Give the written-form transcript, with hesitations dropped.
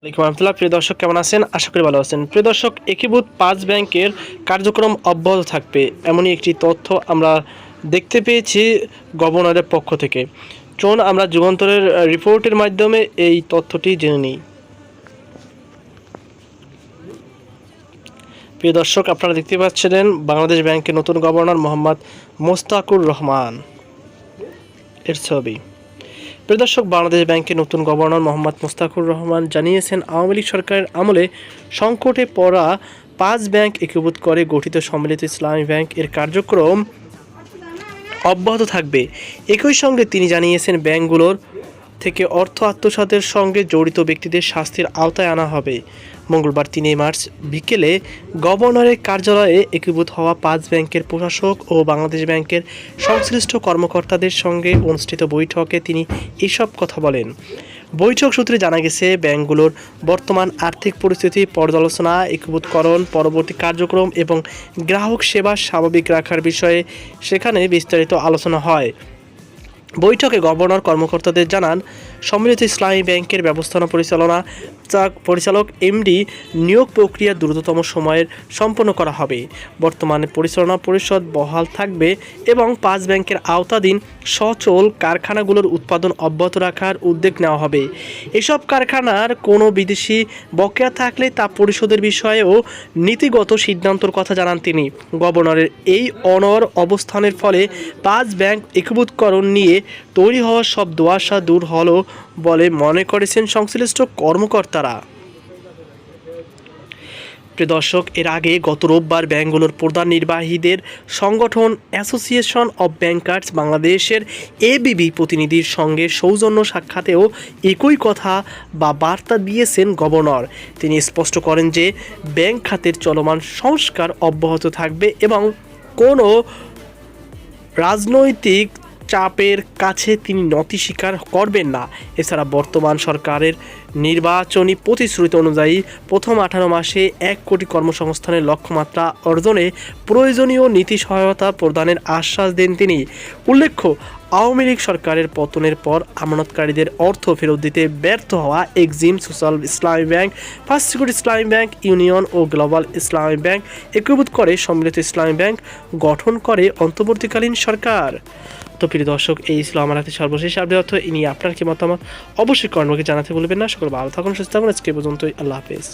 ওয়ালাইকুম রহমতুল্লাহ। প্রিয় দর্শক, কেমন আছেন? আশা করি ভালো আছেন। প্রিয় দর্শক, একীভূত ৫ ব্যাংকের কার্যক্রম অব্যাহত থাকবে, এমনই একটি তথ্য আমরা দেখতে পেয়েছি গভর্নরের পক্ষ থেকে। চলুন আমরা যুগান্তরের রিপোর্টের মাধ্যমে এই তথ্যটি জেনে নিই। প্রিয় দর্শক, আপনারা দেখতে পাচ্ছিলেন বাংলাদেশ ব্যাংকের নতুন গভর্নর মোহাম্মদ মোস্তাকুর রহমান এর ছবি। প্রিয় দর্শক, বাংলাদেশ ব্যাংকের নতুন গভর্নর মোহাম্মদ মোস্তাকুর রহমান জানিয়েছেন, আওয়ামী লীগ সরকারের আমলে সংকটে পড়া ৫ ব্যাংক একীভূত করে গঠিত সম্মিলিত ইসলামী ব্যাংক এর কার্যক্রম অব্যাহত থাকবে। একই সঙ্গে তিনি জানিয়েছেন, ব্যাংকগুলোর থেকে অর্থ আত্মসাতের সঙ্গে জড়িত ব্যক্তিদের শাস্তির আওতায় আনা হবে। মঙ্গলবার ৩ মার্চ বিকেলে গভর্নরের কার্যালয়ে একীভূত হওয়া ৫ ব্যাংকের প্রশাসক ও বাংলাদেশ ব্যাংকের সংশ্লিষ্ট কর্মকর্তাদের সঙ্গে অনুষ্ঠিত বৈঠকে তিনি এসব কথা বলেন। বৈঠক সূত্রে জানা গেছে, ব্যাংকগুলোর বর্তমান আর্থিক পরিস্থিতি পর্যালোচনা, একীভূতকরণ পরবর্তী কার্যক্রম এবং গ্রাহক সেবা স্বাভাবিক রাখার বিষয়ে সেখানে বিস্তারিত আলোচনা হয়। বৈঠকে গভর্নর কর্মকর্তাদের জানান, সম্মিলিত ইসলামী ব্যাংকের ব্যবস্থাপনা পরিচালক এমডি নিয়োগ প্রক্রিয়া দ্রুততম সময়ের সম্পন্ন করা হবে। বর্তমানে পরিচালনা পরিষদ বহাল থাকবে এবং ৫ ব্যাংকের আওতাধীন সচল কারখানাগুলোর উৎপাদন অব্যাহত রাখার উদ্যোগ নেওয়া হবে। এসব কারখানার কোনো বিদেশি বকেয়া থাকলে তা পরিশোধের বিষয়েও নীতিগত সিদ্ধান্তের কথা জানান তিনি। গভর্নরের এই অনড় অবস্থানের ফলে ৫ ব্যাংক একীভূতকরণ নিয়ে তৈরি হওয়া সব ধোঁয়াশা দূর হলো বলে মনে করেছেন সংশ্লিষ্ট কর্মকর্তারা। প্রিয় দর্শক, এর আগে গত রোববার ব্যাংকগুলোর প্রধান নির্বাহীদের সংগঠন অ্যাসোসিয়েশন অব ব্যাংকার্স বাংলাদেশের এবিবি প্রতিনিধির সঙ্গে সৌজন্য সাক্ষাতেও একই কথা বা বার্তা দিয়েছেন গভর্নর। তিনি স্পষ্ট করেন যে ব্যাংক খাতের চলমান সংস্কার অব্যাহত থাকবে এবং কোনো রাজনৈতিক চাপের কাছে তিনি নতি স্বীকার করবেন না। এছাড়া বর্তমান সরকারের নির্বাচনী প্রতিশ্রুতি অনুযায়ী প্রথম 18 মাসে 1 কোটি কর্মসংস্থানের লক্ষ্যমাত্রা অর্জনে প্রয়োজনীয় নীতি সহায়তা প্রদানের আশ্বাস দেন তিনি। উল্লেখ্য, আওয়ামী লীগ সরকারের পতনের পর আমানতকারীদের অর্থ ফেরত দিতে ব্যর্থ হওয়া এক্সিম, সোশ্যাল ইসলামী ব্যাংক, ফার্স্ট সিকিউরিটি ইসলামী ব্যাংক, ইউনিয়ন ও গ্লোবাল ইসলামী ব্যাংক একীভূত করে সম্মিলিত ইসলামী ব্যাংক গঠন করে অন্তর্বর্তীকালীন সরকার। তো প্রিয় দর্শক, এই ছিল আমার হাতে সর্বশেষ আপডেট। ইনি আপনার কি মতামত অবশ্যই কর্মকে জানাতে ভুলবেন না। সকল ভালো থাকুন, সুস্থ থাকুন। আজকে পর্যন্তই। আল্লাহ হাফেজ।